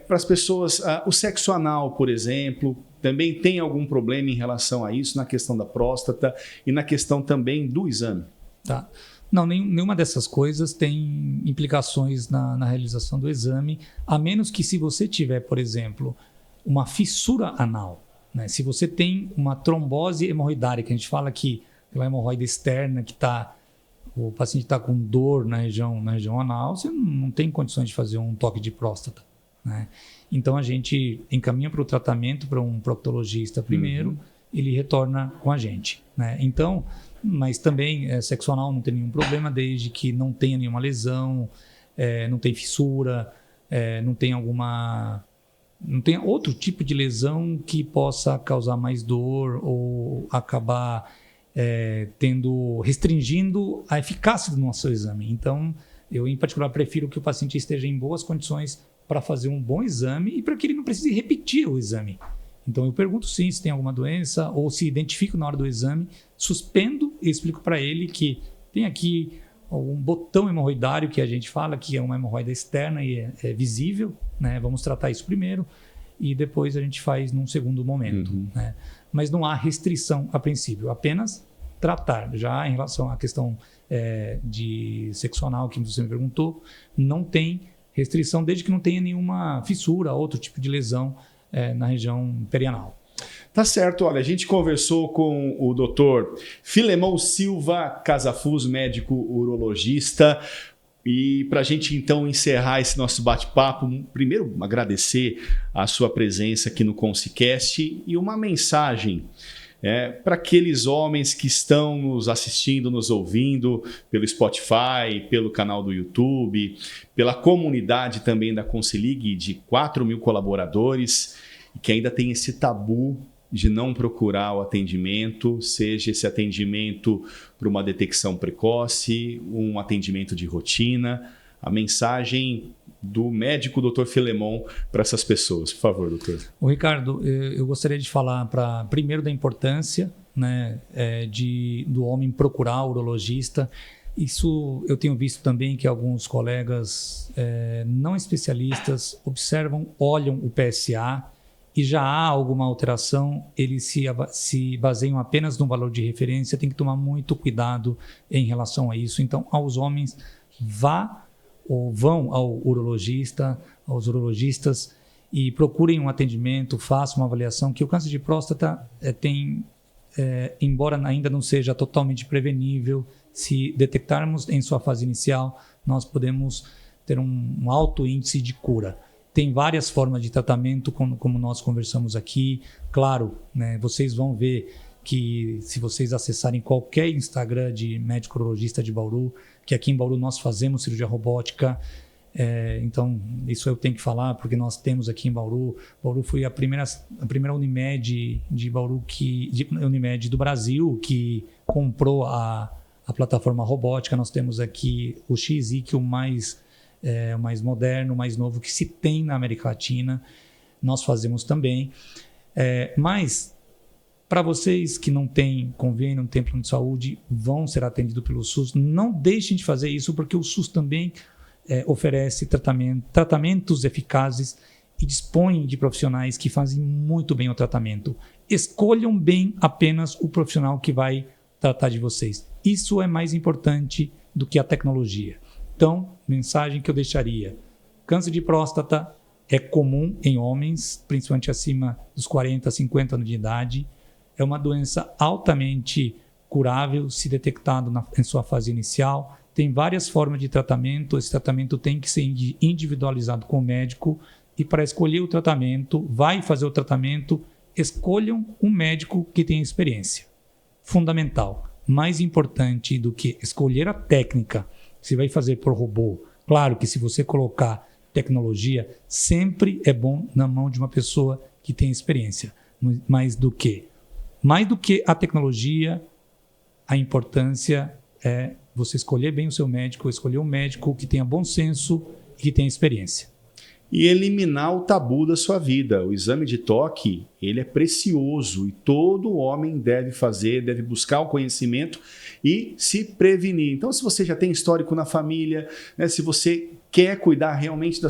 Para as pessoas, o sexo anal, por exemplo, também tem algum problema em relação a isso, na questão da próstata e na questão também do exame? Tá. Não, nenhuma dessas coisas tem implicações na realização do exame, a menos que se você tiver, por exemplo, uma fissura anal, né? Se você tem uma trombose hemorroidária, que a gente fala que é uma hemorroida externa, que o paciente está com dor na região anal, você não tem condições de fazer um toque de próstata, né? Então a gente encaminha para o tratamento para um proctologista primeiro, ele retorna com a gente, né? Então, mas também sexo anal não tem nenhum problema, desde que não tenha nenhuma lesão, não tem fissura, não tem outro tipo de lesão que possa causar mais dor ou acabar restringindo a eficácia do nosso exame. Então, eu em particular prefiro que o paciente esteja em boas condições para fazer um bom exame e para que ele não precise repetir o exame. Então, eu pergunto sim se tem alguma doença ou se identifico na hora do exame, suspendo e explico para ele que tem aqui um botão hemorroidário que a gente fala que é uma hemorroida externa e é visível, né? Vamos tratar isso primeiro e depois a gente faz num segundo momento, né? Mas não há restrição a princípio, apenas tratar. Já em relação à questão de sexo anal que você me perguntou, não tem restrição desde que não tenha nenhuma fissura, outro tipo de lesão na região perianal. Tá certo, olha, a gente conversou com o Dr. Filemon Silva Casafus, médico urologista, e para a gente então encerrar esse nosso bate-papo, primeiro agradecer a sua presença aqui no Consicast e uma mensagem para aqueles homens que estão nos assistindo, nos ouvindo pelo Spotify, pelo canal do YouTube, pela comunidade também da Consilig de 4.000 colaboradores, e que ainda tem esse tabu de não procurar o atendimento, seja esse atendimento para uma detecção precoce, um atendimento de rotina. A mensagem do médico Dr. Filemon para essas pessoas. Por favor, doutor. O Ricardo, eu gostaria de falar primeiro da importância, né, do homem procurar o urologista. Isso eu tenho visto também que alguns colegas não especialistas olham o PSA e já há alguma alteração, eles se baseiam apenas no valor de referência, tem que tomar muito cuidado em relação a isso. Então, aos homens, vão ao urologista, aos urologistas e procurem um atendimento, façam uma avaliação, que o câncer de próstata embora ainda não seja totalmente prevenível, se detectarmos em sua fase inicial, nós podemos ter um alto índice de cura. Tem várias formas de tratamento, como nós conversamos aqui. Claro, né, vocês vão ver que se vocês acessarem qualquer Instagram de médico urologista de Bauru, que aqui em Bauru nós fazemos cirurgia robótica, então isso eu tenho que falar, porque nós temos aqui em Bauru. Bauru foi a primeira Unimed de Bauru, Unimed do Brasil, que comprou a plataforma robótica. Nós temos aqui o XI, que é o mais moderno, mais novo que se tem na América Latina. Nós fazemos também. Mas, para vocês que não têm convênio, não têm plano de saúde, vão ser atendidos pelo SUS. Não deixem de fazer isso, porque o SUS também oferece tratamentos eficazes e dispõe de profissionais que fazem muito bem o tratamento. Escolham bem apenas o profissional que vai tratar de vocês. Isso é mais importante do que a tecnologia. Então, mensagem que eu deixaria: câncer de próstata é comum em homens, principalmente acima dos 40, 50 anos de idade. é uma doença altamente curável, se detectado em sua fase inicial. Tem várias formas de tratamento, esse tratamento tem que ser individualizado com o médico, e para escolher o tratamento, vai fazer o tratamento, escolham um médico que tenha experiência. Fundamental. Mais importante do que escolher a técnica, se vai fazer por robô. Claro que se você colocar tecnologia, sempre é bom na mão de uma pessoa que tem experiência. Mais do que a tecnologia, a importância é você escolher bem o seu médico, escolher um médico que tenha bom senso e que tenha experiência. E eliminar o tabu da sua vida. O exame de toque, ele é precioso e todo homem deve fazer, deve buscar o conhecimento e se prevenir. Então, se você já tem histórico na família, né, se você quer cuidar realmente da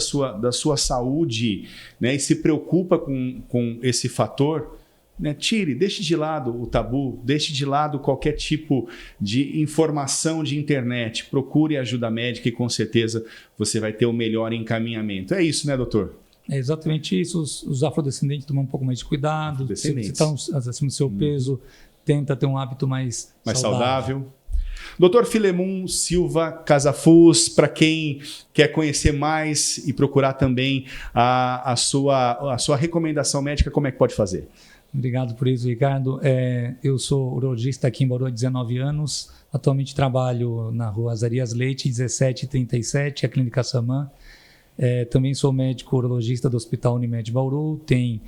sua saúde, né, e se preocupa com esse fator, né, deixe de lado o tabu, deixe de lado qualquer tipo de informação de internet, procure ajuda médica e com certeza você vai ter o melhor encaminhamento. É isso, né, doutor? É exatamente isso. Os afrodescendentes tomam um pouco mais de cuidado. Se você está acima do seu peso, tenta ter um hábito mais saudável. Dr. Filemon Silva Casafus, para quem quer conhecer mais e procurar também a sua recomendação médica, como é que pode fazer? Obrigado por isso, Ricardo. Eu sou urologista aqui em Bauru há 19 anos. Atualmente trabalho na rua Azarias Leite, 1737, a Clínica Samã. Também sou médico urologista do Hospital Unimed Bauru. Tem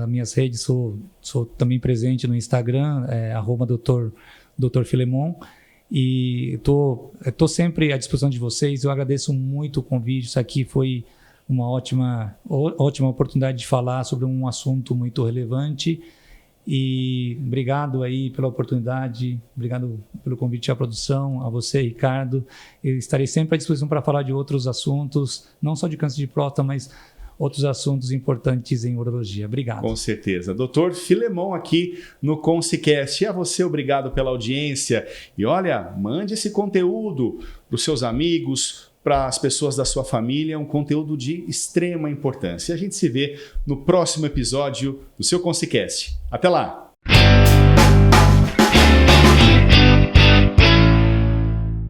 as minhas redes, sou também presente no Instagram, Dr. Filemon. E estou sempre à disposição de vocês. Eu agradeço muito o convite. Isso aqui foi uma ótima oportunidade de falar sobre um assunto muito relevante. E obrigado aí pela oportunidade, obrigado pelo convite à produção, a você, Ricardo. Eu estarei sempre à disposição para falar de outros assuntos, não só de câncer de próstata, mas outros assuntos importantes em urologia. Obrigado. Com certeza. Dr. Filemon aqui no ConseCast. E a você, obrigado pela audiência. E olha, mande esse conteúdo para os seus amigos, para as pessoas da sua família, é um conteúdo de extrema importância. A gente se vê no próximo episódio do seu ConseCast. Até lá!